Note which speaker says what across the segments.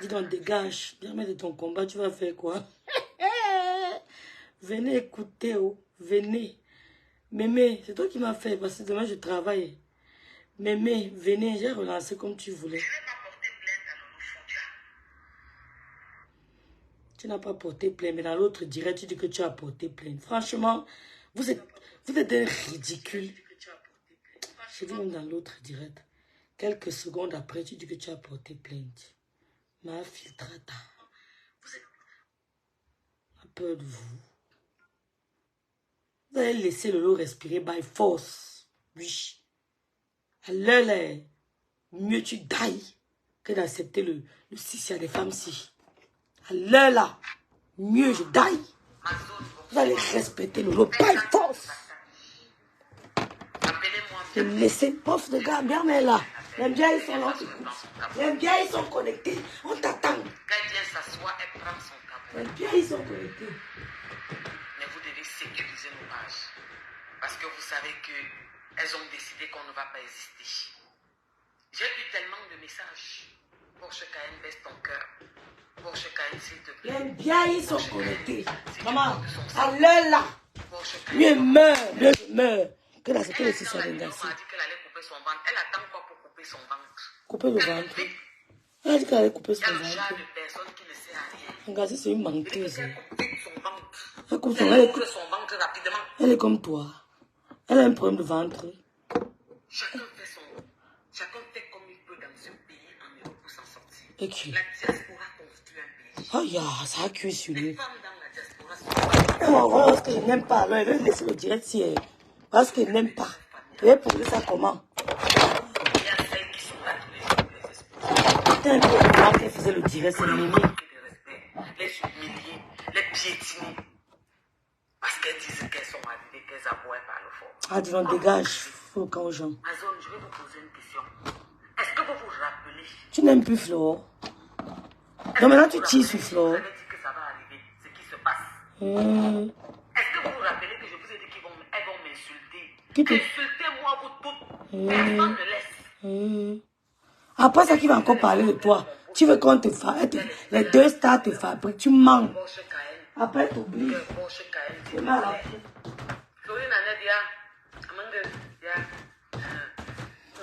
Speaker 1: Dis donc, dégage. Viens de ton combat, tu vas faire quoi? Venez écouter, oh. Venez. Mémé, c'est toi qui m'as fait, parce que demain je travaille. Mémé, venez, j'ai relancé comme tu voulais. Tu n'as pas porté plainte, mais dans l'autre direct, tu dis que tu as porté plainte. Franchement, vous êtes un ridicule. Je dis même dans l'autre direct. Quelques secondes après, tu dis que tu as porté plainte. Ma filtrata. Vous êtes peur de vous. Vous allez laisser le lot respirer by force. Oui. Alors là, mieux tu dailles que d'accepter le sissia des femmes-ci. Alors là, mieux je daille. Vous allez respecter le lot by force. Et laissez, prof de gars, bien mais là. Les biens, ils sont là, on t'écoute. Les biens, ils sont connectés. On t'attend. Les biens, ils sont connectés.
Speaker 2: Mais vous devez sécuriser nos pages. Parce que vous savez qu'elles ont décidé qu'on ne va pas exister. J'ai eu tellement de messages. Porsche Cayenne, baisse ton cœur. Porsche Cayenne, s'il te plaît.
Speaker 1: Les biens, ils sont connectés. Maman, à l'heure là. Mieux meurt. Que d'accepter le sissia des gars.
Speaker 2: Elle a dit qu'elle allait couper son ventre. Elle attend quoi pour couper son ventre?
Speaker 1: Couper le ventre. Elle a dit qu'elle allait couper son
Speaker 2: Il y a le genre
Speaker 1: ventre.
Speaker 2: de personne qui ne sait à rien.
Speaker 1: Regarde, c'est une menteuse.
Speaker 2: Elle coupe son ventre.
Speaker 1: Elle coupe
Speaker 2: Elle coupe son ventre rapidement.
Speaker 1: Elle est comme toi. Elle a un problème de ventre.
Speaker 2: Chacun fait comme il peut dans ce pays en Europe pour s'en sortir.
Speaker 1: Et qui?
Speaker 2: La diaspora construit un pays.
Speaker 1: Oh, ya, ça a cuit sur
Speaker 2: Les
Speaker 1: lui.
Speaker 2: femmes dans la diaspora sont
Speaker 1: Oh, parce qu'elle n'aime pas. Alors, elle va laisser le direct si elle. Parce qu'elle n'aime pas. Elle va poser ça comment?
Speaker 2: il y a celles qui sont là tous les jours, les espoirs.
Speaker 1: C'était un peu comment qu'elle faisait le direct, c'est Mimi.
Speaker 2: Les humilier, les piétiner. Parce qu'elles disent qu'elles sont arrivées, qu'elles aboient par le fort.
Speaker 1: Ah, dis donc, dégage. Faut au cas aux gens.
Speaker 2: Amazon, je vais vous poser une question. Est-ce que vous vous rappelez?
Speaker 1: Tu n'aimes plus Flore. Non, maintenant tu tires sur Flore.
Speaker 2: Vous avez dit que ça va arriver, ce qui se passe. Est-ce que vous vous rappelez que je vous ai dit qu'elles vont m'insulter? Insultez-moi vous toutes. Personne ne laisse.
Speaker 1: Après ça, qui va encore parler de toi. Tu veux qu'on te fasse. Les deux stars te fabriquent. Tu manques.
Speaker 2: Porsche Cayenne.
Speaker 1: Après, t'oublies.
Speaker 2: Porsche Cayenne.
Speaker 1: C'est mal à
Speaker 2: Florine Annette,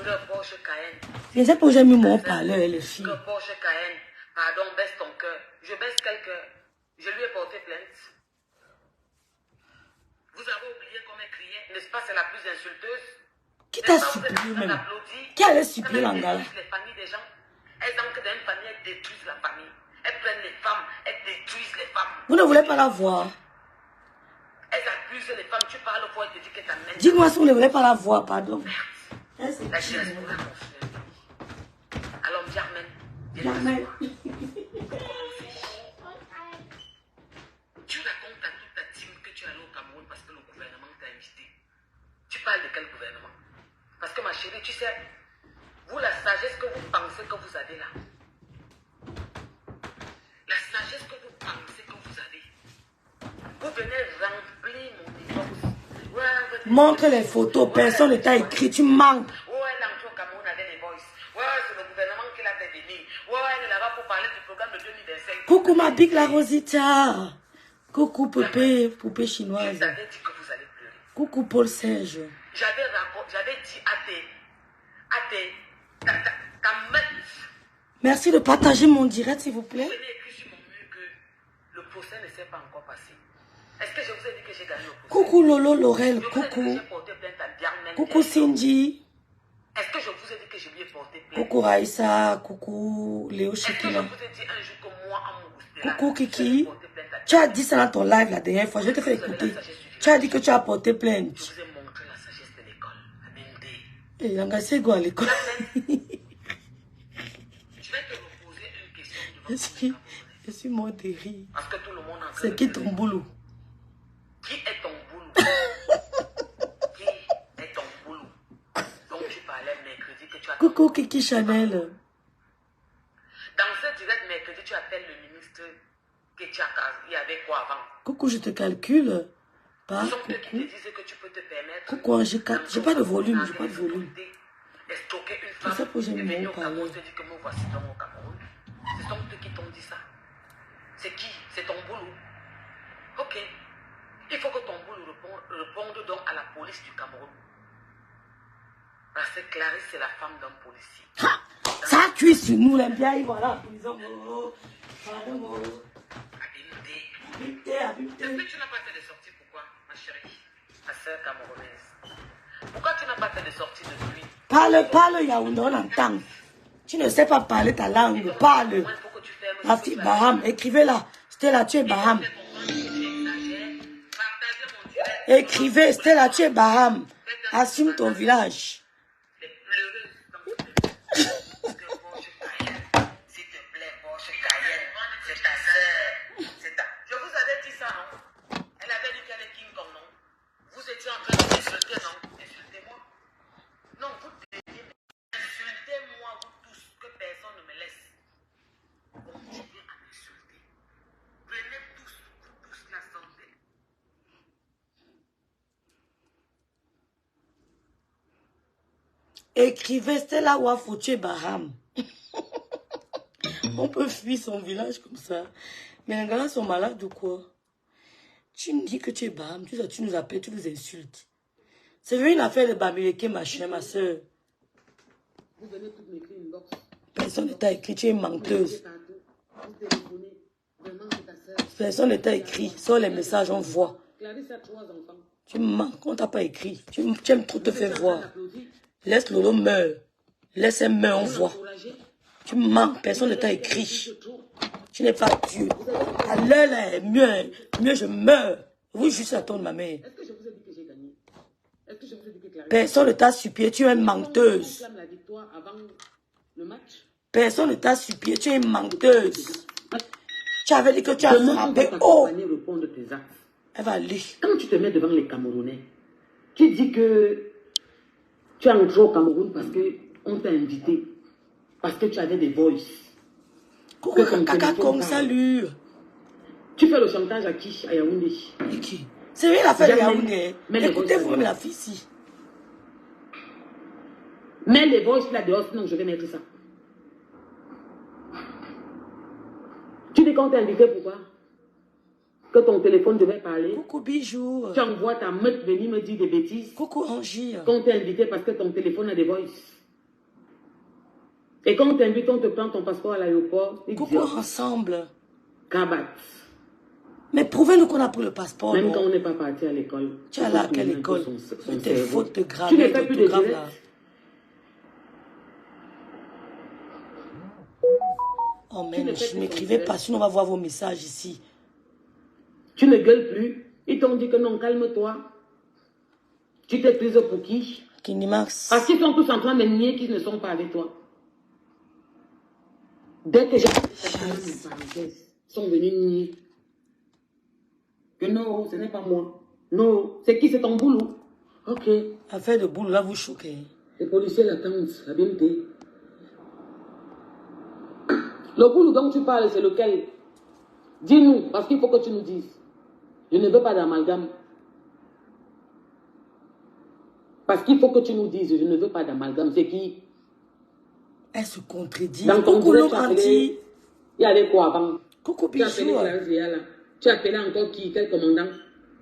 Speaker 2: le Porsche Cayenne.
Speaker 1: les sais pas où j'ai mis mon parleur, les filles.
Speaker 2: Le Porsche Cayenne. Pardon, baisse ton cœur. Je baisse quel cœur? Je lui ai porté plainte. Vous avez oublié qu'on m'a crié. N'est-ce pas, c'est la plus insulteuse?
Speaker 1: Qui t'a supplié même? Qui allait supplier l'angala?
Speaker 2: Les familles des gens. Elles entrent dans une famille, elles détruisent la famille. Elles prennent les femmes, elles détruisent les femmes.
Speaker 1: Vous ne voulez pas la voir?
Speaker 2: Elles accusent les femmes. Tu parles pour elles te disent que ta mère.
Speaker 1: Dis-moi si vous ne voulez pas la voir, pardon.
Speaker 2: La diaspora confie. Alors, Germaine.
Speaker 1: Jamais.
Speaker 2: Tu racontes à toute ta team que tu es allé au Cameroun parce que le gouvernement t'a invité. Tu parles de quel gouvernement? Parce que ma chérie, tu sais, vous, la sagesse que vous pensez que vous avez là, la sagesse que vous pensez que vous avez, vous venez remplir mon inbox.
Speaker 1: Montre les photos, personne ne t'a écrit, tu manques.
Speaker 2: Ouais, l'entrée au Cameroun avait des voices. Ouais, c'est le gouvernement qui l'a fait venir. Ouais, elle est là-bas pour parler du programme de 2025.
Speaker 1: Coucou ma big la Rosita. Coucou poupée chinoise.
Speaker 2: Vous avez dit que vous allez pleurer.
Speaker 1: Coucou Paul Serge.
Speaker 2: J'avais dit ta meuf.
Speaker 1: Merci de partager mon direct s'il vous plaît.
Speaker 2: Vous avez écrit sur mon mur que le procès ne s'est pas encore passé. Est-ce que je vous ai dit que j'ai gagné le procès?
Speaker 1: Coucou Lolo Laurel,
Speaker 2: Je vous ai dit que
Speaker 1: coucou.
Speaker 2: j'ai porté plainte à Diarmen.
Speaker 1: Coucou Cindy.
Speaker 2: Est-ce que je vous ai dit que je lui ai porté plainte?
Speaker 1: Coucou Raïssa, coucou Léo
Speaker 2: Est-ce que je
Speaker 1: Chikila.
Speaker 2: vous ai dit un jour que moi, en Moustela,
Speaker 1: Coucou Kiki.
Speaker 2: porté plainte à
Speaker 1: Tu as dit ça dans ton live la dernière fois, je vais te faire écouter. Tu as dit que tu as porté plainte.
Speaker 2: Je vous ai montré la sagesse de l'école. La BND.
Speaker 1: Et il a engagé quoi à l'école?
Speaker 2: Je vais te reposer une question.
Speaker 1: Je suis mort de rire.
Speaker 2: Parce que tout le monde en train
Speaker 1: C'est
Speaker 2: de
Speaker 1: qui
Speaker 2: pleurer.
Speaker 1: ton boulot?
Speaker 2: Qui est ton boulot? Qui est ton boulot? Donc tu parlais mercredi que tu as...
Speaker 1: Coucou Kiki Chanel.
Speaker 2: Dans ce direct mercredi, tu appelles le ministre que tu as... Il y avait quoi avant?
Speaker 1: Coucou, je te calcule. Pas
Speaker 2: Ce sont eux qui te
Speaker 1: coucou.
Speaker 2: disent que tu peux te permettre...
Speaker 1: Coucou, j'ai pas de volume, j'ai pas de volume.
Speaker 2: De stocker une
Speaker 1: C'est ça
Speaker 2: femme
Speaker 1: que j'ai
Speaker 2: et
Speaker 1: mis
Speaker 2: venir
Speaker 1: mon
Speaker 2: au Cameroun,
Speaker 1: parleur.
Speaker 2: te dire que me voici donc au Cameroun. Ce sont eux qui t'ont dit ça. C'est qui? C'est ton boulot. Ok. Il faut que ton boulot réponde donc à la police du Cameroun. Parce que Clarisse, c'est la femme d'un policier.
Speaker 1: Ha! Ça cuit sur nous, les biens, ils vont à la prison.
Speaker 2: Est-ce que tu n'as pas fait de sortie? Pourquoi, ma chérie? Ma soeur camerounaise. Pourquoi tu n'as pas fait de sortie de nuit?
Speaker 1: Parle, Yaoundé, on entend. Tu ne sais pas parler ta langue, parle. Ma fille Baham, écrivez-la. Stella, tu es Baham. Écrivez, Stella, tu es Baham. Assume ton village.
Speaker 2: Je vous avais dit ça, non? Elle avait dit qu'elle est King Kong, non? Vous étiez en train de m'insulter, non? Insultez-moi. Non, vous devez insulter-moi, vous tous, que personne ne me laisse. Continuez à m'insulter. Prenez tous, vous tous la santé.
Speaker 1: Écrivez Stella Wafouché Baham. On peut fuir son village comme ça. Mais les gars sont malades ou quoi? Tu me dis que tu es Baham, tu nous appelles, tu nous insultes. C'est une affaire de Bamileke, machin, ma soeur.
Speaker 2: Vous venez tout m'écrire une box.
Speaker 1: Personne ne t'a écrit, tu es menteuse. Personne ne t'a écrit, sur les messages, on voit. Tu manques, on t'a pas écrit. Tu aimes trop te faire voir. Laisse Lolo meure. Laisse elle meure, on voit. Tu manques, personne ne t'a écrit. Tu n'es pas Dieu. À l'heure là, mieux je meurs. Oui, juste attendre ma mère.
Speaker 2: Est-ce que je vous ai dit que j'ai gagné? Est-ce que je vous ai dit que Clarisse...
Speaker 1: Personne ne t'a supplié, tu es une menteuse.
Speaker 2: la victoire avant le match?
Speaker 1: Personne ne t'a supplié, tu es une menteuse. Tu avais dit que tu as frappé haut. Elle va aller.
Speaker 2: Quand tu te mets devant les Camerounais, tu dis que tu es entré au Cameroun parce qu'on t'a invité, parce que tu avais des voices.
Speaker 1: Caca comme salut.
Speaker 2: Tu fais le chantage à qui? À Yaoundé.
Speaker 1: Et qui? C'est lui l'affaire de Yaoundé. Écoutez-vous même la fille ici.
Speaker 2: Mets les voices là dehors, sinon je vais mettre ça. Tu dis qu'on t'a invité pourquoi? Que ton téléphone devait parler.
Speaker 1: Coucou Bijou.
Speaker 2: Tu envoies ta meute venir me dire des bêtises.
Speaker 1: Coucou Angie.
Speaker 2: Qu'on t'a invité parce que ton téléphone a des voices. Et quand on t'invite, on te prend ton passeport à l'aéroport.
Speaker 1: Coucou ensemble.
Speaker 2: Kabat.
Speaker 1: Mais prouvez-nous qu'on a pris le passeport.
Speaker 2: Même quand on n'est pas parti à l'école.
Speaker 1: Tu es allé à quelle école? Tes fautes de grammaire.
Speaker 2: Tu n'es pas plus de direct.
Speaker 1: Oh mais je n'écrivais pas, sinon on va voir vos messages ici.
Speaker 2: Tu ne gueules plus. Ils t'ont dit que non, calme-toi. Tu t'es prise pour qui?
Speaker 1: Kinimax.
Speaker 2: Parce qu'ils sont tous en train de nier qu'ils ne sont pas avec toi. Dès que j'ai ils sont venus nier. Que non, ce n'est pas moi. Non, c'est qui? C'est ton boulot. Ok.
Speaker 1: Affaire de boulot, là vous choquez.
Speaker 2: Les policiers l'attendent, la BNP. Le boulot dont tu parles, c'est lequel? Dis-nous, parce qu'il faut que tu nous dises. Je ne veux pas d'amalgame. Parce qu'il faut que tu nous dises, je ne veux pas d'amalgame. C'est qui?
Speaker 1: Elle se contredit.
Speaker 2: Dans ton
Speaker 1: Coucou
Speaker 2: direct,
Speaker 1: Laurenti.
Speaker 2: il y avait quoi avant?
Speaker 1: Coucou
Speaker 2: Tu as appelé
Speaker 1: Bijou.
Speaker 2: Clarisse Véa là. Tu as appelé encore qui? Quel commandant?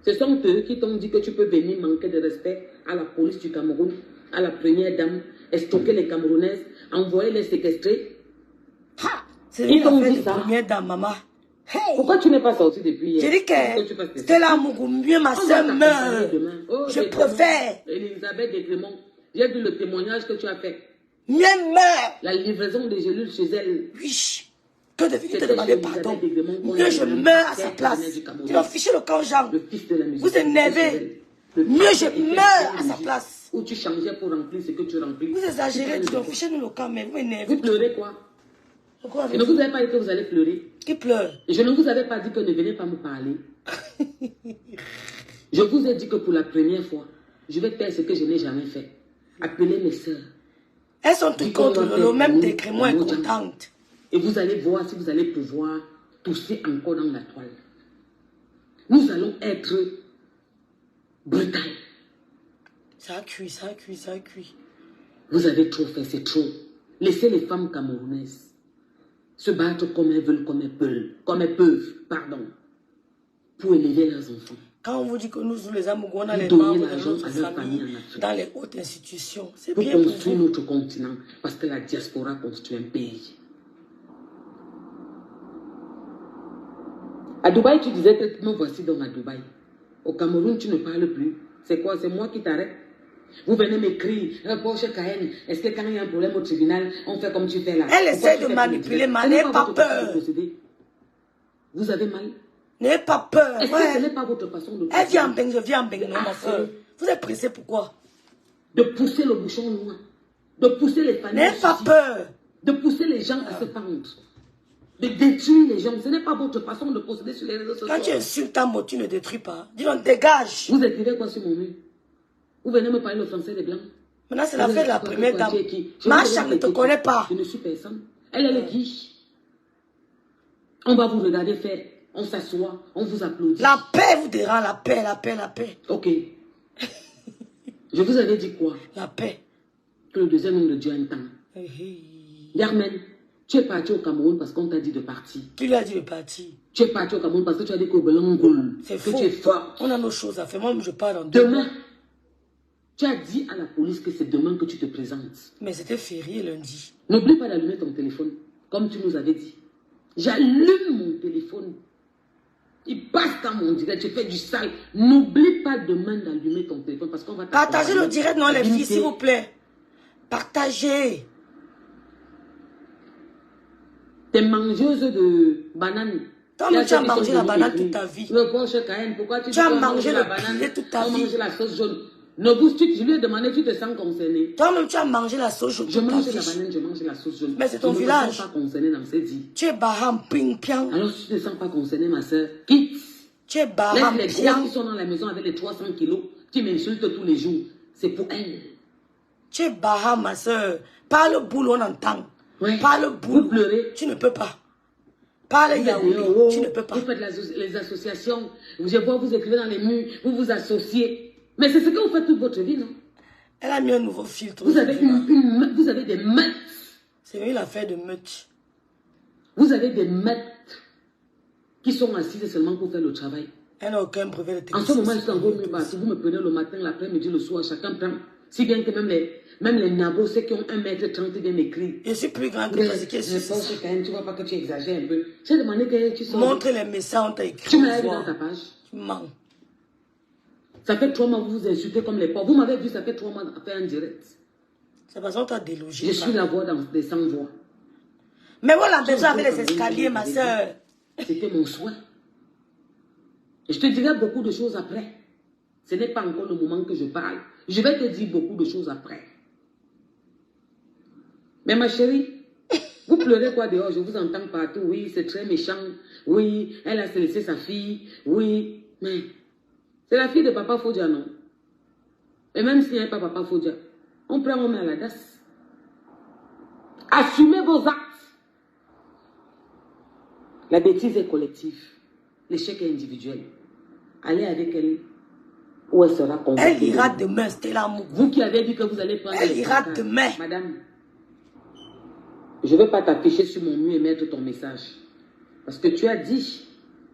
Speaker 2: Ce sont eux qui t'ont dit que tu peux venir manquer de respect à la police du Cameroun, à la première dame, stocker les Camerounaises, envoyer les séquestrer.
Speaker 1: Ha! C'est
Speaker 2: Ils
Speaker 1: une
Speaker 2: t'ont
Speaker 1: affaire
Speaker 2: dit
Speaker 1: de
Speaker 2: ça.
Speaker 1: première dame, maman. Hey!
Speaker 2: Pourquoi tu n'es pas sorti depuis hier?
Speaker 1: J'ai dit que c'était là, mieux ma soeur meurt. Je préfère.
Speaker 2: Elisabeth Desgrémont, j'ai vu le témoignage que tu as fait.
Speaker 1: Mieux meurt.
Speaker 2: La livraison des gélules chez elle.
Speaker 1: Oui. Que de venir te demander pardon. Mieux je meurs à sa place. Tu vas ficher le camp Jean.
Speaker 2: Le fils de la musique.
Speaker 1: Vous énervez. Mieux je meurs à sa place.
Speaker 2: Où tu changeais pour remplir ce que tu remplis.
Speaker 1: Vous exagérez, tu dois ficher nous le camp, mais vous m'énervez.
Speaker 2: Vous pleurez quoi?
Speaker 1: Pourquoi
Speaker 2: Je ne vous avais pas dit que vous allez pleurer.
Speaker 1: Qui pleure?
Speaker 2: Je ne vous avais pas dit que ne venez pas me parler. Je vous ai dit que pour la première fois, je vais faire ce que je n'ai jamais fait. Appeler mes soeurs.
Speaker 1: Elles sont toutes contre le même décrément est contente.
Speaker 2: Et vous allez voir si vous allez pouvoir pousser encore dans la toile. Nous allons être brutaux.
Speaker 1: Ça cuit, ça cuit, ça cuit.
Speaker 2: Vous avez trop fait, c'est trop. Laissez les femmes camerounaises.
Speaker 3: se battre comme elles veulent, comme elles peuvent, pardon, pour élever leurs enfants.
Speaker 1: Quand on vous dit que nous, les Amougou, on a les
Speaker 3: Donner
Speaker 1: membres de
Speaker 3: l'argent
Speaker 1: notre
Speaker 3: à leur famille
Speaker 1: famille
Speaker 3: en Afrique.
Speaker 1: dans les hautes institutions, c'est
Speaker 3: Pour
Speaker 1: bien pour
Speaker 3: construire
Speaker 1: vous.
Speaker 3: notre continent, parce que la diaspora construit un pays. À Dubaï, tu disais que me voici donc à Dubaï. Au Cameroun, tu ne parles plus. C'est quoi? C'est moi qui t'arrête. Vous venez m'écrire, Porsche Cayenne, est-ce que quand il y a un problème au tribunal, on fait comme tu fais là?
Speaker 1: Elle essaie de manipuler, mais n'ayez pas peur.
Speaker 3: Vous avez mal?
Speaker 1: N'ayez pas peur.
Speaker 3: Est-ce que ce n'est pas votre façon de
Speaker 1: Elle vient en Beng, je viens en Beng, non, ma soeur. Vous êtes pressé pourquoi?
Speaker 3: De pousser le bouchon loin. De pousser les familles.
Speaker 1: N'ayez pas peur.
Speaker 3: De pousser les gens à se pendre. De détruire les gens. Ce n'est pas votre façon de procéder sur les réseaux sociaux.
Speaker 1: Quand tu insultes un mot, tu ne détruis pas. Dis donc, dégage.
Speaker 3: Vous écrivez quoi sur mon mur? Vous venez me parler le français des Blancs.
Speaker 1: Maintenant, c'est l'affaire de la première dame. Macha ne te connaît pas.
Speaker 3: Je ne suis personne. Elle est qui? On va vous regarder faire. On s'assoit, on vous applaudit.
Speaker 1: La paix vous dérange, la paix, la paix, la paix.
Speaker 3: Ok. Je vous avais dit quoi?
Speaker 1: La paix.
Speaker 3: Que le deuxième homme de Dieu a un temps. Yarmen, tu es parti au Cameroun parce qu'on t'a dit de partir.
Speaker 1: Qui lui a dit de partir?
Speaker 3: Tu es parti au Cameroun parce que tu as dit qu'au Belangoul.
Speaker 1: C'est faux.
Speaker 3: Tu es fort.
Speaker 1: On a nos choses à faire. Moi, je parle en
Speaker 3: demain. Tu as dit à la police que c'est demain que tu te présentes.
Speaker 1: Mais c'était férié lundi.
Speaker 3: N'oublie pas d'allumer ton téléphone, comme tu nous avais dit. J'allume mon téléphone. Il passe dans mon direct, je fais du sale. N'oublie pas demain d'allumer ton téléphone parce qu'on va...
Speaker 1: Partagez le direct, non, les filles, s'il vous plaît. Partagez.
Speaker 3: T'es mangeuse de bananes.
Speaker 1: Toi, tu as mangé la banane toute ta vie.
Speaker 3: Le Porsche Cayenne, pourquoi tu
Speaker 1: as mangé
Speaker 3: la
Speaker 1: le
Speaker 3: banane
Speaker 1: poulet toute ta vie.
Speaker 3: On mange la sauce jaune. Je lui ai demandé, tu te sens concerné.
Speaker 1: Toi-même, tu as mangé la sauce jaune.
Speaker 3: Je mange la banane, je mange la sauce jaune.
Speaker 1: Mais c'est ton village.
Speaker 3: Je ne me sens pas concerné dans ces vies.
Speaker 1: Tu es baham ping piang.
Speaker 3: Alors, si tu ne te sens pas concerné, ma soeur, quitte.
Speaker 1: Tu es baham
Speaker 3: laisse les gros qui sont dans la maison avec les 300 kilos, qui m'insultent tous les jours. C'est pour elle.
Speaker 1: Tu es baham, ma soeur. Parle boule, on entend.
Speaker 3: Ouais.
Speaker 1: Parle boule.
Speaker 3: Vous pleurez.
Speaker 1: Tu ne peux pas. Parle yaouli. Tu ne peux pas.
Speaker 3: Vous faites les associations. Je vois, vous écrivez dans les murs. Vous vous associez. Mais c'est ce que vous faites toute votre vie, non?
Speaker 1: Elle a mis un nouveau filtre.
Speaker 3: Vous avez, vous avez des meutes.
Speaker 1: C'est une affaire de meute.
Speaker 3: Vous avez des meutes qui sont assises seulement pour faire le travail.
Speaker 1: Elle n'a aucun brevet de technicien.
Speaker 3: En ce moment, je suis encore mieux bas. Si vous me prenez le matin, l'après-midi, le soir, chacun prend. Si bien que même les nabos, ceux qui ont 1m30 viennent m'écrire.
Speaker 1: Je suis plus grande que ce qui est sur
Speaker 3: quand même, tu vois pas que tu exagères un peu. J'ai demandé que tu sors.
Speaker 1: Montre les messages, on t'a écrit.
Speaker 3: Tu m'as vu dans ta page.
Speaker 1: Tu mens.
Speaker 3: Ça fait 3 mois que vous vous insultez comme les pauvres. Vous m'avez vu, ça fait 3 mois à faire un direct.
Speaker 1: C'est parce qu'on t'a délogé.
Speaker 3: Je suis la voix dans des 100 voix.
Speaker 1: Mais voilà, déjà avec les escaliers, ma soeur.
Speaker 3: C'était mon souhait. Et je te dirai beaucoup de choses après. Ce n'est pas encore le moment que je parle. Je vais te dire beaucoup de choses après. Mais ma chérie, vous pleurez quoi dehors? Je vous entends partout. Oui, c'est très méchant. Oui, elle a laissé sa fille. Oui, mais c'est la fille de Papa Fodja, non? Et même s'il n'y a pas Papa Fodja, on prend, on met à la DAS. Assumez vos actes. La bêtise est collective. L'échec est individuel. Allez avec elle où elle sera convaincue.
Speaker 1: Elle ira demain, c'était l'amour.
Speaker 3: Vous qui avez dit que vous allez prendre...
Speaker 1: Elle ira demain.
Speaker 3: Madame, je ne vais pas t'afficher sur mon mur et mettre ton message. Parce que tu as dit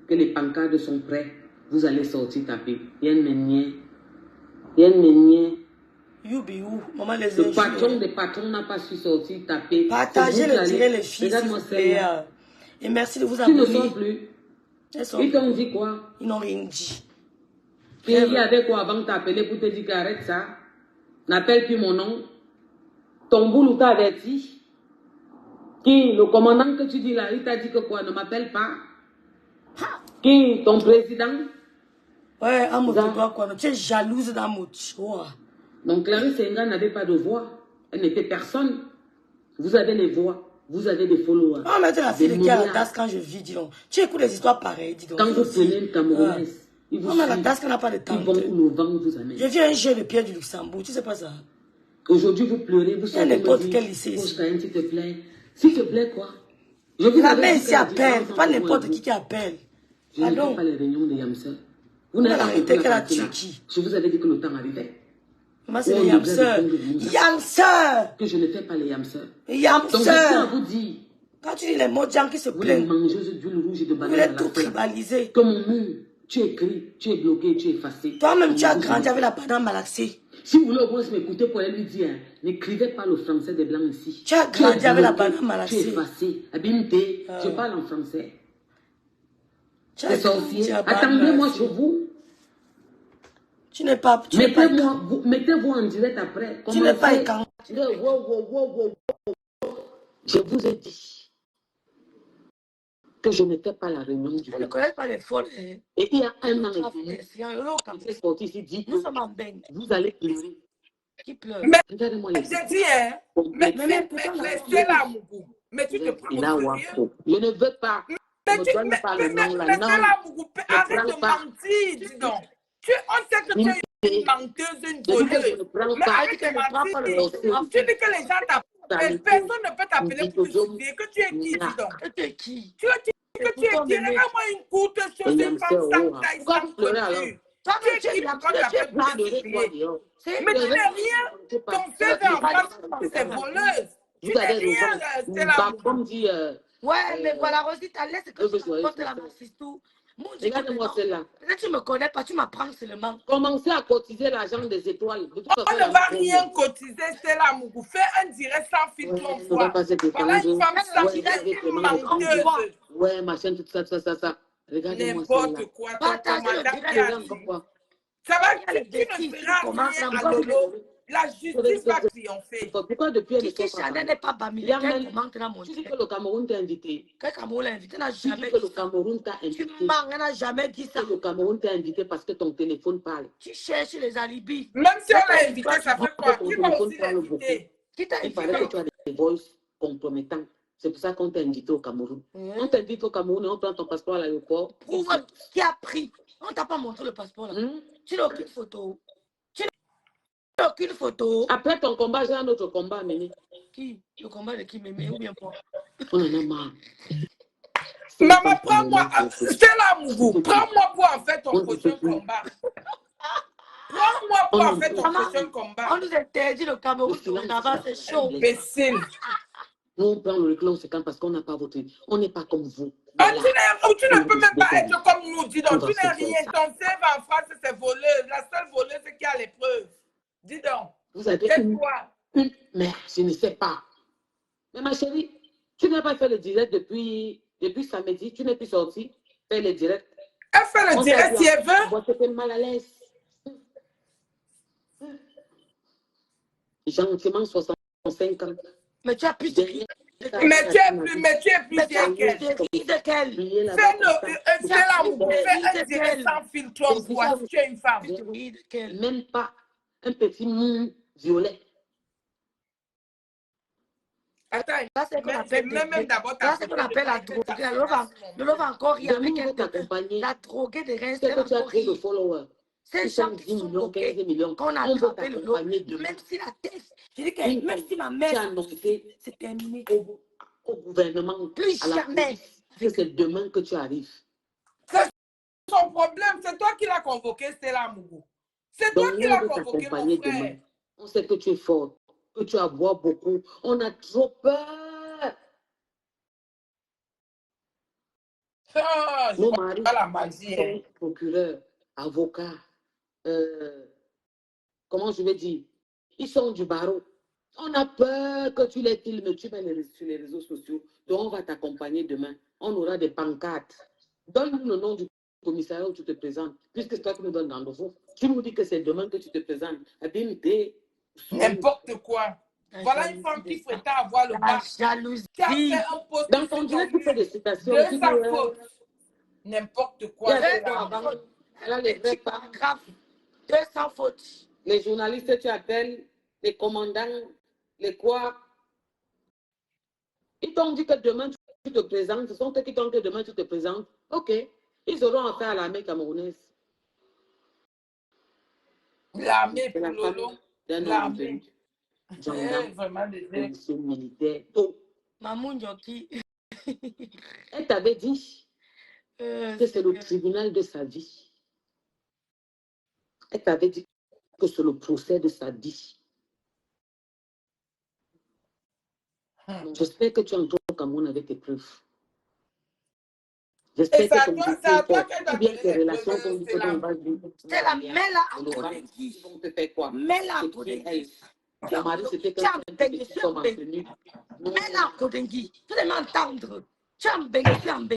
Speaker 3: que les pancartes sont prêts. Vous allez sortir taper. Yann Meunier.
Speaker 1: Maman les
Speaker 3: Le patron des patrons n'a pas su sortir taper.
Speaker 1: Partagez le direct, les filles, s'il vous plaît. Et merci de vous
Speaker 3: abonner. Ils ne sont plus. Ils t'ont dit quoi?
Speaker 1: Ils n'ont rien dit.
Speaker 3: Il y avait quoi avant de t'appeler pour te dire qu'arrête ça? N'appelle plus mon nom. Ton boulot t'a averti. Qui, le commandant que tu dis là, il t'a dit que quoi? Ne m'appelle pas. Qui, ton président?
Speaker 1: Ouais, quoi? Tu es jalouse d'Amout.
Speaker 3: Donc Clarisse Senga n'avait pas de voix. Elle n'était personne. Vous avez les voix. Vous avez des followers.
Speaker 1: Oh, mais tu la fille qui a la tasse quand je vis, dis donc. Tu écoutes des histoires pareilles, dis donc.
Speaker 3: Quand vous prenez une Camerounaise,
Speaker 1: ils vous la tasse n'a pas de temps.
Speaker 3: Ils vont où le vent vous amène.
Speaker 1: Je viens un jeu de pierre du Luxembourg, tu sais pas ça?
Speaker 3: Aujourd'hui, vous pleurez, vous sortez.
Speaker 1: N'importe quel lycée.
Speaker 3: S'il te plaît. S'il te plaît, quoi?
Speaker 1: Je vous la mets ici appelle, pas n'importe qui appelle.
Speaker 3: Je ne fais pas les réunions des Yamseurs. Vous n'avez pas
Speaker 1: été que la Turquie.
Speaker 3: Je vous avais dit que le temps arrivait.
Speaker 1: Moi, c'est les Yamseurs. Yamseurs!
Speaker 3: Que je ne fais pas les Yamseurs.
Speaker 1: Yamseurs!
Speaker 3: Donc, je tiens à vous dire
Speaker 1: Quand tu dis les mots de gens qui se
Speaker 3: Vous les
Speaker 1: plaignent,
Speaker 3: mangeuses d'huile rouge et de
Speaker 1: vous
Speaker 3: banane à
Speaker 1: voulez
Speaker 3: la
Speaker 1: tout
Speaker 3: fin.
Speaker 1: tribaliser.
Speaker 3: Comme mon mur, tu écris, tu es bloqué, tu es effacé.
Speaker 1: Toi-même,
Speaker 3: Mon
Speaker 1: tu as
Speaker 3: mur,
Speaker 1: grandi avec la banane malaxée.
Speaker 3: si vous voulez au moins m'écouter pour aller lui dire, hein, n'écrivez pas le français des blancs ici.
Speaker 1: Tu as
Speaker 3: Tu es
Speaker 1: grandi avec la
Speaker 3: bloqué,
Speaker 1: banane
Speaker 3: tu es
Speaker 1: malaxée.
Speaker 3: effacé. Abimte, je parle en français.
Speaker 1: Tu
Speaker 3: Les
Speaker 1: as grandi
Speaker 3: sorciers,
Speaker 1: avec la banane
Speaker 3: attendez-moi
Speaker 1: malaxée.
Speaker 3: chez vous.
Speaker 1: Tu n'es pas
Speaker 3: Mettez-vous en direct après.
Speaker 1: Tu n'es pas
Speaker 3: Commencez.
Speaker 1: écran.
Speaker 3: Je vous ai dit que je n'étais pas à la réunion du
Speaker 1: Je ne
Speaker 3: groupe.
Speaker 1: connais pas les folles.
Speaker 3: Et il y a un an et demi,
Speaker 1: Nous
Speaker 3: il est sorti ici, dit que
Speaker 1: sommes en baigne.
Speaker 3: vous allez pleurer.
Speaker 1: Qui pleure?
Speaker 4: Mais
Speaker 3: Regardez-moi les
Speaker 4: j'ai dit, hein, mais c'est là, Mougou. Mais tu te prends au sérieux.
Speaker 3: Je ne veux pas.
Speaker 4: Mais
Speaker 3: Ne
Speaker 4: c'est
Speaker 3: donne pas le nom là. Non,
Speaker 4: là, Mougou. Arrête
Speaker 3: prends
Speaker 4: de
Speaker 3: pas.
Speaker 4: mentir, dis donc. On sait que tu es une menteuse, une voleuse. Mais arrête de mentir. Tu dis que les gens t'appellent. Personne ne peut t'appeler pour te soutenir. Que tu es qui, dis donc?
Speaker 1: Que tu es qui?
Speaker 4: Tu es que tu es qui? Regarde-moi une courte chose, une femme sans taille, sans poiture. Tu es qui pour qu'on t'appelle pour te soutenir? Mais tu n'es rien. Ton CV en face, c'est voleuse. Tu n'es rien, c'est la Mougou.
Speaker 1: Ouais, mais voilà, Rosie, t'as laissé que tu me portes la narcisse tout.
Speaker 3: Regardez-moi celle-là.
Speaker 1: Peut-être tu ne me connais pas, tu m'apprends seulement.
Speaker 3: Commencez à cotiser l'argent des étoiles. De toute façon,
Speaker 4: On ne va rien cotiser, c'est la Mougou. Fais un direct sans filtre, on voit. Voilà une femme sans filtre, menteuse.
Speaker 3: Ouais, machin, tout ça, ça. Regardez-moi
Speaker 4: N'importe quoi. Ton commandant qui a dit. Ça va, tu ne feras rien à Lolo. La justice va triompher.
Speaker 3: Pourquoi depuis elle
Speaker 1: Kiki Chanel n'est pas Bamilé, qu'elle commente dans mon
Speaker 3: Tu dis que le Cameroun t'a invité.
Speaker 1: Quel Cameroun l'a invité? N'a
Speaker 3: Tu dis
Speaker 1: jamais
Speaker 3: que
Speaker 1: dit
Speaker 3: le
Speaker 1: ça.
Speaker 3: Cameroun t'a
Speaker 1: Tu
Speaker 3: invité.
Speaker 1: mens, elle n'a jamais dit ça.
Speaker 3: Que le Cameroun t'a invité parce que ton téléphone parle.
Speaker 1: Tu cherches les alibis.
Speaker 4: Même si on l'a invité, ça fait quoi? Qui va aussi l'inviter?
Speaker 1: Qui t'a
Speaker 3: Il paraît que
Speaker 1: invité?
Speaker 3: tu as des voices compromettants. C'est pour ça qu'on t'a invité au Cameroun. On t'invite au Cameroun et on prend ton passeport à l'aéroport.
Speaker 1: Prouve qui a pris. On t'a pas montré le passeport là. Tu n'as aucune photo. Aucune photo.
Speaker 3: Après ton combat, j'ai un autre combat à mener.
Speaker 1: Qui? Le combat de qui m'aimait ou bien moi?
Speaker 3: On en a marre.
Speaker 4: Maman, prends-moi. C'est là, Mougou. Prends-moi pour en faire ton prochain combat. Prends-moi pour en faire ton prochain combat.
Speaker 1: On nous interdit le Cameroun. D'avant, c'est chaud.
Speaker 4: Imbécile.
Speaker 3: Nous, on prend le recul, c'est quand parce qu'on n'a pas voté. On n'est pas comme vous.
Speaker 4: Ah, tu ne peux même pas être comme nous, dis donc. Tu n'es rien. Ton CV en France, c'est voleuse. La seule voleuse qui a l'épreuve. Dis donc.
Speaker 3: Vous avez une... Mais je ne sais pas. Mais ma chérie, tu n'as pas fait le direct depuis samedi. Tu n'es plus sortie. Fais le direct.
Speaker 4: Elle fait le direct si elle veut.
Speaker 3: Tu es mal à l'aise. Gentiment 65 ans.
Speaker 1: Mais tu as plus
Speaker 4: mais tu es plus qu'elle. Fais un direct sans filtre, on voit si tu es une femme.
Speaker 3: Même pas un petit mou violet.
Speaker 4: Attends,
Speaker 1: ça c'est qu'on appelle
Speaker 4: d'abord
Speaker 1: ça c'est qu'on appelle la droguée. Le va encore rien avec elle. La droguée de Reims,
Speaker 3: c'est que tu as créé de followers.
Speaker 1: Ces gens qui sont bloqués, qu'on a attrapé le lot, même si la tête, je dis que même si ma mère, c'est terminé.
Speaker 3: Au gouvernement,
Speaker 1: plus jamais.
Speaker 3: C'est demain que tu arrives.
Speaker 4: C'est son problème, c'est toi qui l'as convoqué, Stella Mougou. C'est toi qui l'as convoqué, mon frère.
Speaker 3: On sait que tu es fort, que tu as boire beaucoup. On a trop peur. Nos maris sont procureurs, avocats, comment je vais dire, ils sont du barreau. On a peur que tu les filmes, tu mets sur les réseaux sociaux. Donc on va t'accompagner demain. On aura des pancartes. Donne-nous le nom du commissariat où tu te présentes, puisque c'est toi qui nous donnes rendez-vous. Tu nous dis que c'est demain que tu te présentes.
Speaker 4: N'importe quoi. Voilà une femme qui souhaitait avoir le bas.
Speaker 1: Jalousie.
Speaker 4: Qui a fait un post
Speaker 3: dans ton direct, tu fais des citations.
Speaker 4: De sa faute. N'importe quoi.
Speaker 3: Elle a les vrais
Speaker 1: paragraphes. 200 fautes.
Speaker 3: Les journalistes, tu appelles, les commandants, les quoi. Ils t'ont dit que demain tu te présentes. Ce sont eux qui t'ont dit que demain tu te présentes. Ok. Ils auront affaire à l'armée camerounaise.
Speaker 4: L'armée pour Lolo. L'armée.
Speaker 3: Vraiment militaire.
Speaker 1: Maman Nyoki.
Speaker 3: Elle t'avait dit que c'est le tribunal de sa vie. Elle t'avait dit que c'est le procès de sa vie. J'espère que tu es en train Cameroun avec tes preuves.
Speaker 4: Et
Speaker 3: J'espère
Speaker 4: ça,
Speaker 3: que
Speaker 4: c'est à toi qu'elle doit
Speaker 3: bien
Speaker 4: donner
Speaker 3: tes
Speaker 4: les
Speaker 3: relations
Speaker 4: preuves,
Speaker 3: qu'on dit que on va vivre.
Speaker 1: C'est la mets-la à Kodengui.
Speaker 3: Ils vont te faire quoi?
Speaker 1: Mets-la à Kodengui.
Speaker 3: Ton mari, c'était
Speaker 1: Tu as
Speaker 3: quelqu'un
Speaker 1: baigné
Speaker 3: qui
Speaker 1: sur
Speaker 3: comme
Speaker 1: un
Speaker 3: en
Speaker 1: bain.
Speaker 3: tenue.
Speaker 1: Mets-la à Kodengui. Tu devais m'entendre. Tu as baigné sur un bain.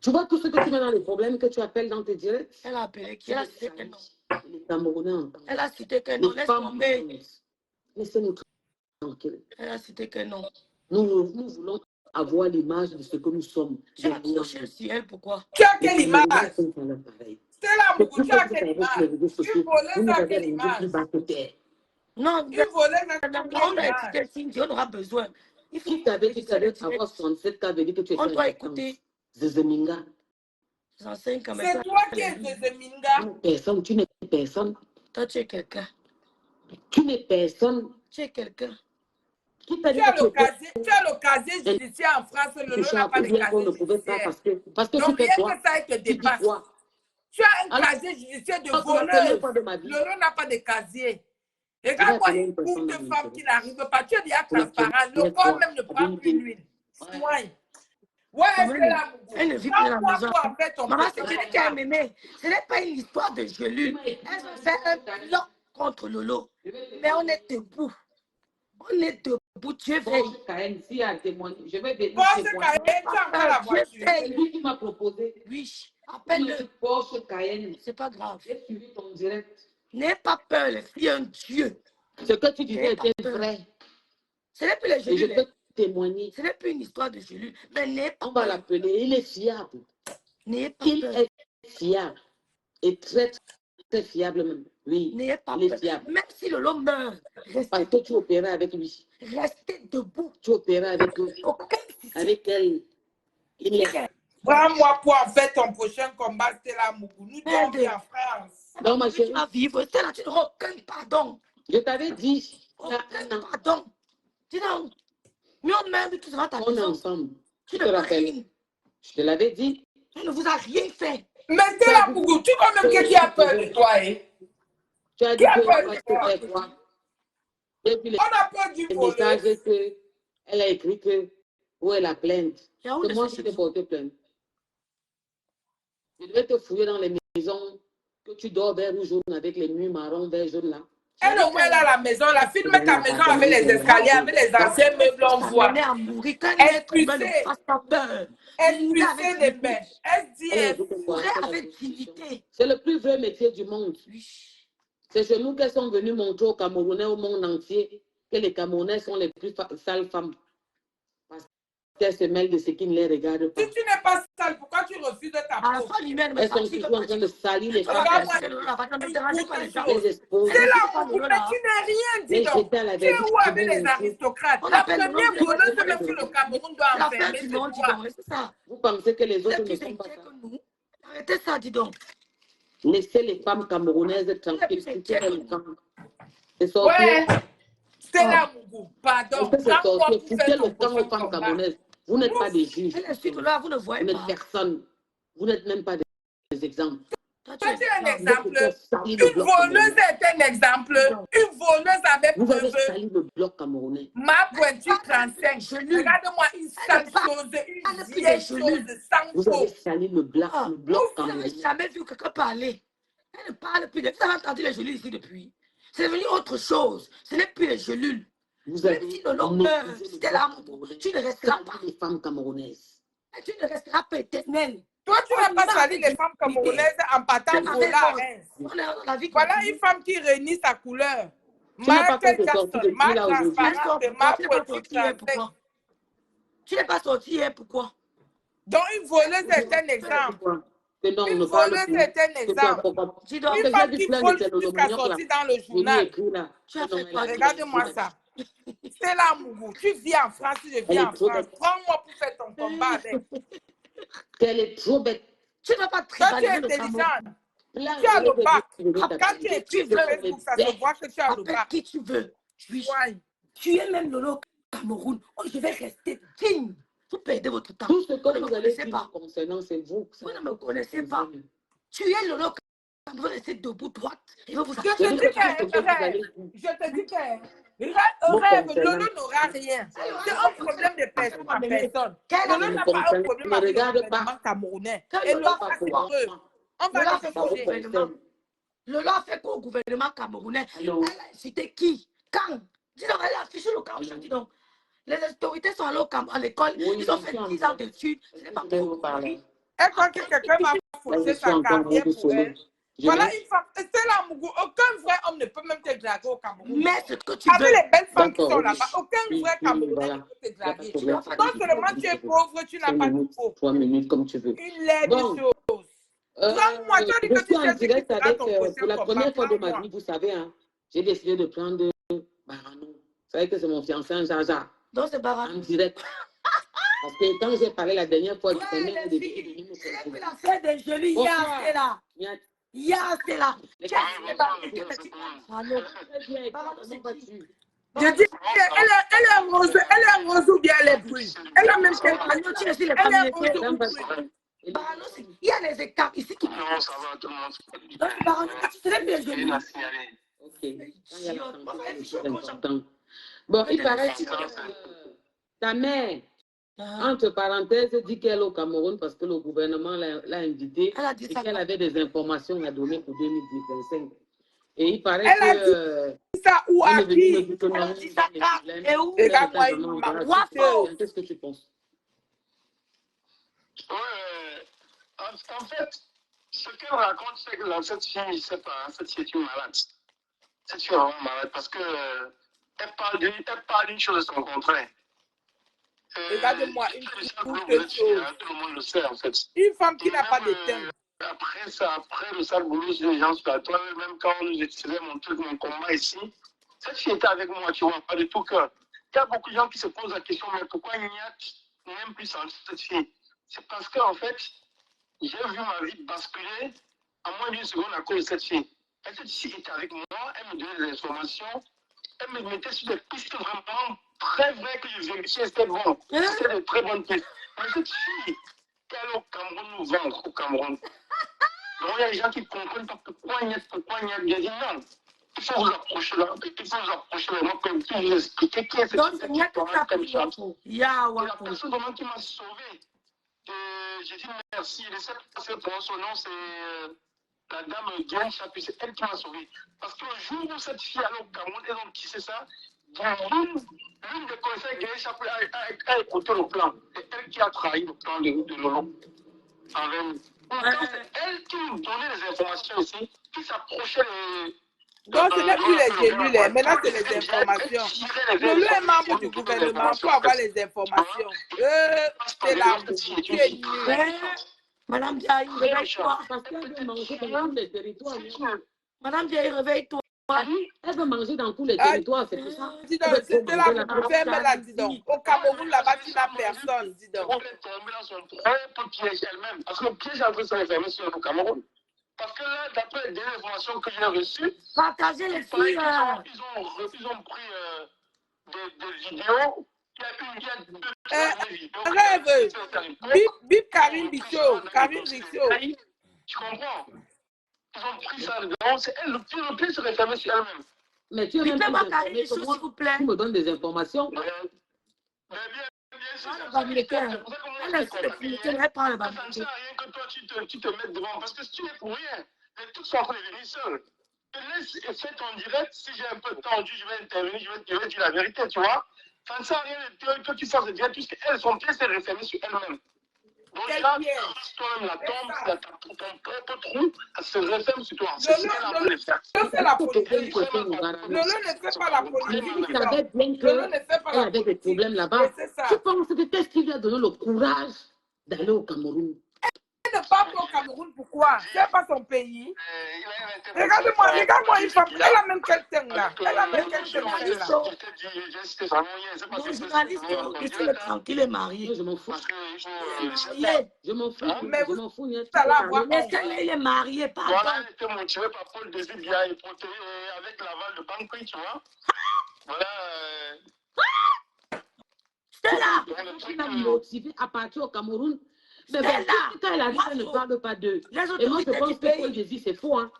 Speaker 3: Tu vois tout ce que tu mets dans les problèmes que tu appelles dans tes directs?
Speaker 1: Elle a appelé qui? Elle a cité que non.
Speaker 3: Les Camerounais entendent.
Speaker 1: Elle a cité que non.
Speaker 3: Les
Speaker 1: Laisse
Speaker 3: femmes
Speaker 1: tomber.
Speaker 3: entendent. Laissez-nous tranquilles.
Speaker 1: Elle a cité que non.
Speaker 3: Nous voulons avoir l'image de ce que nous sommes.
Speaker 1: Tu as accroché sur elle, pourquoi?
Speaker 4: Tu as quelle image?
Speaker 3: C'est
Speaker 4: là, Mougou, tu as quelle image? Une voleuse a quelle image?
Speaker 1: Non,
Speaker 4: une voleuse a quelle
Speaker 1: on a
Speaker 4: image?
Speaker 1: écouté Cindy, on aura besoin. Il faut
Speaker 3: Qui t'avait dit que tu allais avoir 67 cas, veut dire que tu es.
Speaker 1: on doit écouter.
Speaker 3: Zezeminga.
Speaker 1: 65 ans.
Speaker 4: C'est toi qui es Zezeminga.
Speaker 3: Personne, tu n'es personne.
Speaker 1: Toi, tu es quelqu'un.
Speaker 3: Tu n'es personne.
Speaker 1: Tu es quelqu'un.
Speaker 3: Qui t'a dit
Speaker 4: Tu as
Speaker 3: que
Speaker 4: le casier judiciaire en France, le lot n'a pas de casier judiciaire.
Speaker 3: Parce que
Speaker 4: Donc
Speaker 3: tu fais
Speaker 4: rien
Speaker 3: quoi?
Speaker 4: que ça, il te dépasse. Tu as un casier judiciaire de voleuse. Le lot n'a pas de casier. Regarde-moi une courte femme qui n'arrive pas. Tu es déjà transparent. Le corps même ne prend plus l'huile. Soigne. Ouais, c'est là,
Speaker 1: elle ne vit plus dans la maison. Maman,
Speaker 4: c'est
Speaker 1: c'est quelqu'un qui a aimé. Ce n'est pas une histoire de gelule. Elle veut faire un plan contre Lolo. Mais on est debout. On est debout. Dieu veille.
Speaker 3: S'il a témoigné, je vais venir.
Speaker 4: Porsche Cayenne, tu as encore la voiture.
Speaker 3: C'est lui qui m'a proposé.
Speaker 1: Oui, appelle-le.
Speaker 3: Porsche Cayenne.
Speaker 1: C'est pas grave.
Speaker 3: J'ai suivi ton direct.
Speaker 1: N'aie pas peur, les filles, un Dieu.
Speaker 3: Ce que tu disais était vrai.
Speaker 1: Ce n'est plus les
Speaker 3: Et je
Speaker 1: gelules.
Speaker 3: peux témoigner.
Speaker 1: Ce n'est plus une histoire de gelule. Mais n'aie pas
Speaker 3: On va
Speaker 1: peur.
Speaker 3: l'appeler. Il est fiable.
Speaker 1: N'ayez pas
Speaker 3: Il
Speaker 1: peur.
Speaker 3: est fiable. Et très, très fiable même. Oui.
Speaker 1: N'ayez pas
Speaker 3: Il est
Speaker 1: peur.
Speaker 3: fiable.
Speaker 1: Même si Lolo meurt,
Speaker 3: Parce que tu opérais avec lui.
Speaker 1: restez debout.
Speaker 3: Tu opérais avec eux.
Speaker 1: Aucun
Speaker 3: Avec elle. Il est.
Speaker 4: Prends-moi pour en faire ton prochain combat, c'est là, Mougou. Nous
Speaker 1: Merde.
Speaker 4: sommes en France.
Speaker 3: Non, ma
Speaker 1: Tu
Speaker 3: chérie,
Speaker 1: vas vivre. C'est là, tu n'auras aucun pardon.
Speaker 3: je t'avais dit, il y a
Speaker 1: Aucun
Speaker 3: un an,
Speaker 1: pardon. Dis donc, mieux même, tu seras ta
Speaker 3: on est
Speaker 1: maison.
Speaker 3: ensemble.
Speaker 1: Tu
Speaker 3: Tu
Speaker 1: ne
Speaker 3: te
Speaker 1: peux
Speaker 3: rappelles?
Speaker 1: rien.
Speaker 3: Je te l'avais dit.
Speaker 1: Elle ne vous a rien fait.
Speaker 4: Mais c'est là, Mougou. Tu vois même que qui a peur de toi, hein?
Speaker 3: Tu as dit
Speaker 4: Qui a
Speaker 3: que
Speaker 4: peur
Speaker 3: on
Speaker 4: de
Speaker 3: va
Speaker 4: toi?
Speaker 3: te faire quoi? Depuis les
Speaker 4: On a peur du
Speaker 3: messages
Speaker 4: voleuse.
Speaker 3: qu'elle a écrit que, où elle a plainte.
Speaker 1: Il y a où
Speaker 3: C'est
Speaker 1: le
Speaker 3: moi qui
Speaker 1: souci?
Speaker 3: t'ai porté plainte. Je devais te fouiller dans les maisons que tu dors vert ou jaune avec les murs marron, vert, jaune là.
Speaker 4: Elle au moins elle a la maison, la filme ta maison avec les escaliers, avec les anciens meubles, on voit.
Speaker 1: À mourir. Quand
Speaker 4: Expulsé.
Speaker 1: ne fasse pas peur.
Speaker 4: Expulsé des mains. SDF.
Speaker 1: Mourir avec dignité.
Speaker 3: C'est le plus vrai métier du monde.
Speaker 1: Oui.
Speaker 3: C'est chez nous qu'elles sont venues montrer aux Camerounais, au monde entier, que les Camerounais sont les plus sales femmes. Parce qu'elles se mêlent de ce qui ne les regarde pas.
Speaker 4: Si tu n'es pas sale, pourquoi tu refuses ta
Speaker 1: À la
Speaker 4: peau?
Speaker 1: fin, lui-même,
Speaker 3: Elles sont toujours en train de salir les femmes.
Speaker 4: C'est là où mais tu n'es rien dit donc. Tu es où avec les aristocrates? La première voleuse même que le Cameroun doit
Speaker 1: La
Speaker 4: enfermer,
Speaker 1: fin du
Speaker 4: c'est
Speaker 1: monde, dis
Speaker 4: toi.
Speaker 1: donc, c'est ça.
Speaker 3: Vous pensez que les autres
Speaker 1: C'est
Speaker 3: ne
Speaker 1: plus
Speaker 3: sont pas
Speaker 1: inquiet
Speaker 3: ça?
Speaker 1: que nous. Arrêtez ça, dis donc.
Speaker 3: Laissez les femmes camerounaises tranquilles. C'est sorcier.
Speaker 4: Ouais. C'est là, Mougou. Pardon.
Speaker 3: C'est
Speaker 4: Prends-moi
Speaker 3: sorcier.
Speaker 4: pour
Speaker 3: Foutez
Speaker 4: faire
Speaker 3: le
Speaker 4: ton
Speaker 3: temps aux
Speaker 4: prochain
Speaker 3: femmes
Speaker 4: combat.
Speaker 3: camerounaises. Vous n'êtes pas des juges.
Speaker 1: Elle est suite là, vous ne
Speaker 3: Vous
Speaker 1: voyez
Speaker 3: n'êtes
Speaker 1: pas.
Speaker 3: personne. Vous n'êtes même pas des exemples.
Speaker 1: Toi,
Speaker 4: Toi, tu es un
Speaker 1: es
Speaker 4: exemple.
Speaker 3: Sali
Speaker 4: Une
Speaker 3: le bloc
Speaker 4: voleuse
Speaker 3: camerounais.
Speaker 4: est un exemple. Une voleuse avec
Speaker 3: Vous avez
Speaker 4: preuve.
Speaker 3: sali le bloc camerounais.
Speaker 4: Ma pointure 35. Regarde-moi une sale chose, une vieille chose, sans
Speaker 3: Vous avez
Speaker 4: peau.
Speaker 3: sali le bloc
Speaker 1: Vous n'avez
Speaker 3: camerounais.
Speaker 1: jamais vu quelqu'un parler. Elle ne parle plus. Vous avez entendu les gelules ici depuis. C'est devenu autre chose. Ce n'est plus les gelules.
Speaker 3: Vous avez
Speaker 1: Même si le long meurt, c'était là, tu ne resteras pas.
Speaker 3: les femmes camerounaises.
Speaker 1: Tu ne resteras pas éternel.
Speaker 4: Toi, tu n'as pas sali les femmes camerounaises en partant voler à Reims.
Speaker 1: On est dans la vie.
Speaker 4: Voilà une femme qui réunit sa couleur.
Speaker 3: Tu n'as pas fait
Speaker 4: Michael
Speaker 3: de sortie
Speaker 4: Jackson,
Speaker 3: depuis
Speaker 4: ma
Speaker 3: là aujourd'hui.
Speaker 4: transparence, ma poétique transparente.
Speaker 1: Tu n'es pas sorti hier, pourquoi?
Speaker 4: Donc, une voleuse est un exemple.
Speaker 3: Que non, on
Speaker 4: Une
Speaker 3: ne parle
Speaker 4: voleuse
Speaker 3: plus.
Speaker 4: est un
Speaker 3: Que
Speaker 4: exemple.
Speaker 3: toi,
Speaker 1: Dis donc,
Speaker 4: Une femme qui vole jusqu'à sortir dans le journal.
Speaker 1: tu as fait quoi?
Speaker 4: Regarde-moi ça. C'est là, Mougou. Tu vis en France, je vis en France. Prends-moi pour faire ton combat avec.
Speaker 3: qu'elle est trop bête.
Speaker 1: Tu ne vas pas
Speaker 4: Toi, tu es
Speaker 1: tribaliser le Cameroun.
Speaker 4: intelligente. Tu as le bac. Quand tu écris sur Facebook, ça se voit que tu as le
Speaker 1: Appelle
Speaker 4: bac.
Speaker 1: qui tu veux.
Speaker 4: Ouais.
Speaker 1: Tu es même Lolo Cameroun. Oh, je vais rester digne. Vous perdez votre temps.
Speaker 3: Tout ce que
Speaker 1: Vous ne me
Speaker 3: vous allez
Speaker 1: connaissez
Speaker 3: dire
Speaker 1: pas.
Speaker 3: concernant, c'est vous.
Speaker 1: Vous ne me connaissez pas. Tu es Lolo Cameroun. Vous restez debout droite. Et vous
Speaker 4: Je te dis que Rêve, Lolo n'aura rien. C'est un problème de personne à personne. Lolo n'a pas un problème avec le gouvernement camerounais. Et Lolo a ses preuves. On va le juger.
Speaker 1: Lolo a fait quoi au gouvernement camerounais? Elle a incité qui? Quand? Dis donc, elle a affiché le camp. Dis donc. Les autorités sont allées à l'école, ils ont fait 10 ans d'études. Ce n'est pas pour parler.
Speaker 4: Elle croit que quelqu'un va fausser sa carrière pour elle. Voilà une femme. C'est là, Mougou. Aucun vrai homme ne peut même te draguer au Cameroun.
Speaker 1: Mais ce que tu veux.
Speaker 4: Avec les belles femmes qui sont là-bas, aucun vrai Camerounais ne peut te draguer. Non seulement tu es pauvre, tu n'as pas de peau.
Speaker 3: 3 minutes comme tu veux.
Speaker 4: Une laide chose.
Speaker 3: Moi, je suis en direct avec, pour la première fois de ma vie, vous savez, hein, j'ai décidé de prendre Barano. Vous savez que c'est mon fiancé en Jaja.
Speaker 1: Donc c'est Barano.
Speaker 3: En direct. Parce que quand j'ai parlé la dernière fois, je connais des filles.
Speaker 1: J'ai fait l'affaire des jolies. C'est là. C'est là.
Speaker 4: Je dis, elle est rose ou bien elle est brune. Elle a même fait elle est rose ou brune.
Speaker 1: Barano, il y a les écarts ici qui.
Speaker 5: Non, ça va, tout le monde.
Speaker 1: Donc, Barano, tu serais bien joli.
Speaker 3: Ok. Bon, il paraît que ta mère, entre parenthèses, dit qu'elle est au Cameroun parce que le gouvernement l'a invitée et qu'elle avait des informations à donner pour 2025. Et il paraît que...
Speaker 4: ça ou à qui?
Speaker 1: Elle a dit ça et où?
Speaker 3: Qu'est-ce que tu penses?
Speaker 5: En fait, ce qu'elle raconte, c'est que cette fille, je ne sais pas, cette fille est une malade. Cette fille est vraiment malade parce que elle parle d'une chose de son contraire.
Speaker 4: Regarde-moi, une
Speaker 5: tout le monde le sait en fait.
Speaker 4: Une femme qui n'a pas de teint.
Speaker 5: Après le sale boulot, les gens sur la toile, même quand nous faisait mon combat ici, cette fille était avec moi, tu vois, pas de tout cœur. Il y a beaucoup de gens qui se posent la question, mais pourquoi Niat n'aime plus cette fille? C'est parce qu'en fait, j'ai vu ma vie basculer en moins d'une seconde à cause de cette fille. Et cette fille était avec moi, elle me donnait des informations, elle me mettait sur des pistes vraiment très vraies que je vérifiais, c'était bon. C'était de très bonnes pistes. Mais cette fille, elle est au Cameroun, nous vendre au Cameroun. Donc il y a des gens qui ne comprennent pas pourquoi Niat. J'ai dit non. Il faut vous approcher là. Il faut vous approcher vraiment comme tu vous expliquer qui est cette fille.
Speaker 1: Il y a que ça comme ça.
Speaker 5: Et la personne vraiment qui m'a sauvé. J'ai dit merci. Je sais pas pour son nom, c'est la dame Diane Chapuis. C'est elle qui m'a sauvé. Parce que le jour où cette fille allait au Cameroun, elles ont tissé ça. L'une des conseils Diane Chapuis a écouté le plan. C'est elle qui a trahi le plan de Lolo. C'est elle qui nous donnait les informations aussi, qui s'approchait les.
Speaker 4: Donc, ce n'est plus les élus, maintenant c'est les informations. Lolo est membre du gouvernement pour avoir les informations. C'est là, tu es nul.
Speaker 1: Madame Diaye, réveille-toi.
Speaker 3: Parce qu'elle veut manger dans tous les territoires.
Speaker 1: Madame Diaye, réveille-toi.
Speaker 3: Elle veut manger dans tous les territoires, c'est pour ça.
Speaker 4: Dis donc, c'était là, ferme là, dis donc. Au Cameroun, là-bas, tu n'as personne, dis donc.
Speaker 5: Elle est tombée dans son propre piège elle-même. Parce que le piège est en train de se refermer sur le Cameroun. Parce que là, d'après les dernières informations que j'ai reçues,
Speaker 1: partagez les filles.
Speaker 5: Ils ont pris des vidéos.
Speaker 4: Rêve. Bip Karine Bichot.
Speaker 5: Tu comprends? Ils ont pris ça dedans. C'est elle, le pied se refermer sur elle-même.
Speaker 3: Mais tu es même
Speaker 1: pas Karine Bichot, s'il vous plaît.
Speaker 3: Tu me donnes des informations.
Speaker 5: Mais bien sûr.
Speaker 1: Elle prend le
Speaker 5: Ça ne sert à rien que toi, tu te mettes devant. Parce que si tu es pour rien, les trucs sont en train de venir seuls. Laisse faire ton direct. Si j'ai un peu de temps, je vais intervenir, je vais dire la vérité, tu vois. Ça ne sert à rien que tu fasses le direct, puisque son pied s'est refermé sur elle-même. Donc là, toi-même la tombe, ton propre trou, elle se referme sur toi. C'est ce qu'elle a voulu faire.
Speaker 4: Lolo fait la politique. Lolo ne fait pas la politique.
Speaker 3: Il savait bien qu'elle avait des problèmes là-bas. Je pense que qu'est-ce qui lui a donné le courage d'aller au Cameroun?
Speaker 4: Elle ne part pas au Cameroun, pourquoi? C'est pas son pays. Regarde-moi une femme. Elle a même quel teint là. Elle a même quel teint là.
Speaker 1: Le journaliste, il est tranquille et marié.
Speaker 3: Je m'en fous. Je m'en fous.
Speaker 4: Mais
Speaker 3: je m'en fous.
Speaker 1: Il est marié, pardon.
Speaker 5: Voilà, elle était motivée par Paul Désibia et avec l'aval de Banqui, tu vois. Voilà.
Speaker 1: C'est là.
Speaker 3: Elle a motivé à partir au Cameroun. Mais bon, quand elle a dit qu'elle ne parle pas d'eux. Et moi, je pense que Paul Désir, c'est faux. Hein.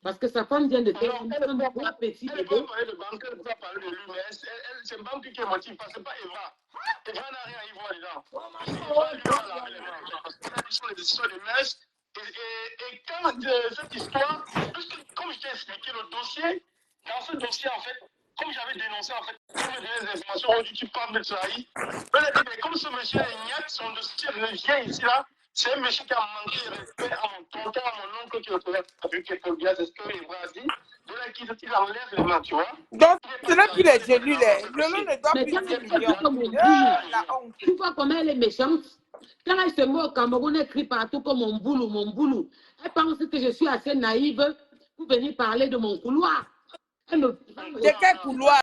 Speaker 3: Parce que sa femme vient de faire
Speaker 5: Non,
Speaker 3: un
Speaker 5: elle ne
Speaker 3: petit
Speaker 5: peut
Speaker 3: bébé.
Speaker 5: pas parler de banque, elle ne peut pas parler de lui, mais c'est Banque qui est motive, parce que c'est pas Eva. Eva n'a rien à y voir dedans. Eva lui va laver les mains, parce que ce sont les décisions des mères. Et quand cette histoire, comme je t'ai expliqué le dossier, dans ce dossier, en fait, comme j'avais dénoncé, en fait, on me donnait des informations, on dit tu parles de trahir. On a dit, mais comme ce monsieur est niaque, son dossier revient ici, là, c'est un monsieur qui a manqué de respect à mon tonton, à mon oncle qui représente avec quelques gars, c'est ce que Eva a dit. De là, il enlève les mains, tu vois.
Speaker 4: Donc, ce n'est plus les élus, le nom ne doit
Speaker 3: Mais
Speaker 4: plus
Speaker 3: quand
Speaker 4: dire
Speaker 3: elle
Speaker 4: million.
Speaker 3: fait comme mon
Speaker 4: La honte.
Speaker 3: tu vois comment elle est méchante. Quand elle se met au Cameroun, elle crie partout comme mon boulot, mon boulot. Elle pense que je suis assez naïve pour venir parler de mon couloir.
Speaker 4: De quel couloir?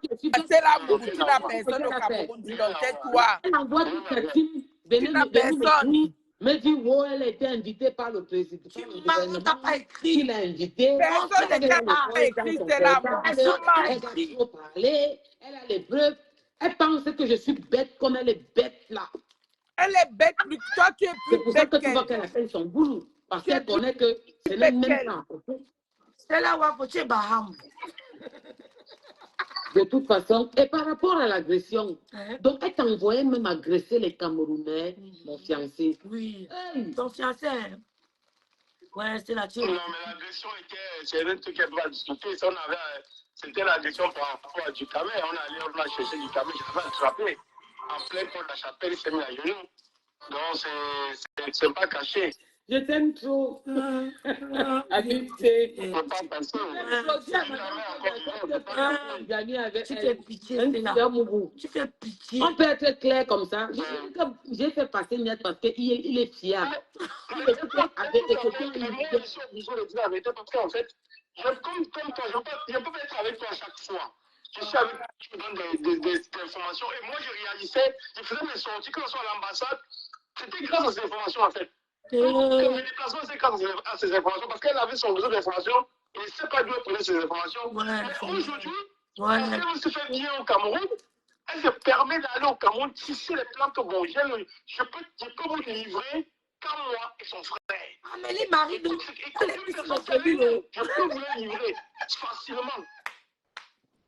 Speaker 4: C'est là où tu n'as personne au Cameroun, dis donc, tais-toi.
Speaker 3: Elle envoie toute sa team,
Speaker 4: Tu n'as personne.
Speaker 3: me dit, oh, elle a été invitée par le président.
Speaker 1: Tu n'as pas écrit.
Speaker 3: Il a invité.
Speaker 4: Personne ne t'a pas écrit, c'est là.
Speaker 3: Elle a trop parlé, elle a les preuves. Elle pense que je suis bête comme elle est bête là.
Speaker 4: Elle est bête, plus toi tu es
Speaker 3: C'est
Speaker 4: plus
Speaker 3: pour ça
Speaker 4: bête
Speaker 3: que tu vois
Speaker 4: qu'elle.
Speaker 3: qu'elle appelle son boulot. Parce
Speaker 4: Tu es
Speaker 3: qu'elle connaît que ce n'est
Speaker 4: bête
Speaker 3: même
Speaker 4: qu'elle.
Speaker 3: pas.
Speaker 1: C'est là où il faut tuer Baham.
Speaker 3: De toute façon, et par rapport à l'agression,
Speaker 1: Hein?
Speaker 3: donc elle t'envoyait même agresser les Camerounais, mon fiancé.
Speaker 1: Oui.
Speaker 3: Hey.
Speaker 1: Ton fiancé. Hein? Ouais, c'est là-dessus.
Speaker 5: Non, mais l'agression était, c'est un truc qu'elle doit discuter. C'était l'agression par rapport à Ducamé. On a cherché Ducamé, je l'avais attrapé. En plein pont de la chapelle, il s'est mis à genoux. Donc, c'est pas caché.
Speaker 3: Je t'aime trop. Amitié.
Speaker 5: Il ne faut pas passer.
Speaker 1: Tu fais pitié, c'est là. Tu fais pitié.
Speaker 3: On peut être clair comme ça. J'ai fait passer net parce qu'il est fiable.
Speaker 5: Je suis obligé de dire la vérité parce qu'en fait, comme toi, je ne peux pas être avec toi à chaque fois. Je suis avec toi, tu me donnes des informations. Et moi, je réalisais, je faisais mes sorties, quand je suis à l'ambassade, c'était grâce à ces informations en fait. Mes déplacements, c'est grâce à ces informations parce qu'elle avait son réseau d'informations et elle ne sait pas d'où elle prenait ces informations. Mais aujourd'hui, parce qu'elle se fait bien au Cameroun, elle se permet d'aller au Cameroun, tisser les plans que bon, je peux vous livrer comme moi et son frère.
Speaker 1: Ah, mais les maris de...
Speaker 5: Je peux vous les livrer facilement.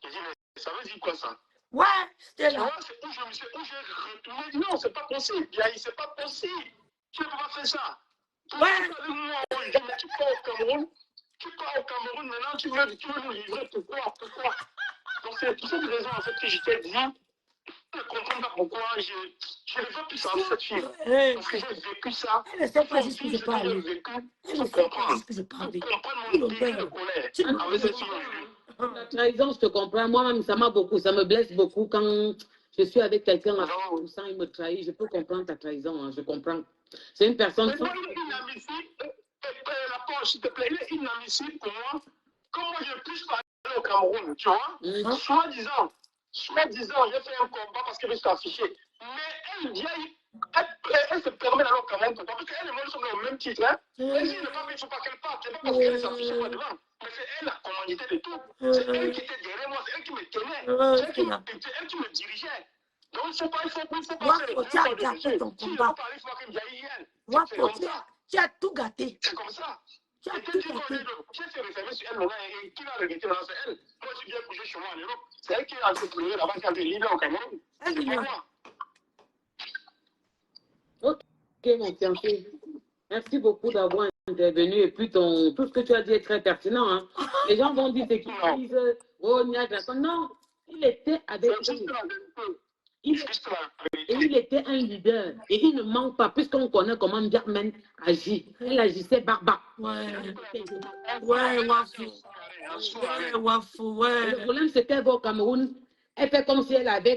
Speaker 5: Je dis, mais ça veut dire quoi ça?
Speaker 1: Ouais, c'était là.
Speaker 5: C'est où j'ai retourné. Non, c'est pas possible. C'est pas possible. Tu ne peux pas faire ça.
Speaker 1: Ouais.
Speaker 5: Tu pars au Cameroun. Maintenant, tu veux nous livrer. Pourquoi? Donc, c'est pour cette raison, en fait, que je t'ai dit. Je ne comprends pas pourquoi je ne veux plus savoir cette fille. Parce que j'ai vécu ça.
Speaker 1: Elle ne sait pas ce que je parle.
Speaker 5: Elle ne sait pas ce que je parle. Je comprends mon début de colère avec cette fille.
Speaker 3: La trahison, je te comprends. Moi-même, ça m'a beaucoup, ça me blesse beaucoup quand je suis avec quelqu'un à 100%, il me trahit. Je peux comprendre ta trahison, hein, je comprends. C'est une personne...
Speaker 5: Mais moi, il est inadmissible. La poche, s'il te plaît, il est inadmissible pour moi. Comment je puisse parler au Cameroun, tu vois? Soi-disant, j'ai fait un combat parce que je suis affiché. Mais elle se permet d'aller au Cameroun pour parce qu'elle et moi, nous sommes au même titre. Hein? Elle dit, il ne faut pas qu'elle parte. C'est pas parce qu'elle est affichée moi devant. Mais c'est elle la commandité de tout. C'est elle qui était derrière moi, c'est elle qui me tenait. C'est elle qui me dirigeait. Donc, il faut passer
Speaker 1: tu as gâté ton combat. Tu as tout gâté.
Speaker 5: C'est comme ça.
Speaker 1: Tu as tout gâté.
Speaker 5: Qui s'est référé sur elle, et qui l'a regretté, c'est elle. Moi, je suis bien couché chez moi en Europe. C'est elle qui est entrepreneur là-bas, qui a été libre au Cameroun. C'est pas moi.
Speaker 3: Ok, mon fiancé. Merci beaucoup d'avoir intervenu. Et puis, tout ce que tu as dit est très pertinent. Hein. Les gens vont dire qu'ils disent, oh, non, il était avec eux. Il était un leader. Et il ne manque pas, puisqu'on connaît comment Ndiakmen agit. Elle agissait barba.
Speaker 1: Ouais, Wafou. Ouais.
Speaker 3: Le problème, c'est qu'elle va au Cameroun, elle fait comme si elle avait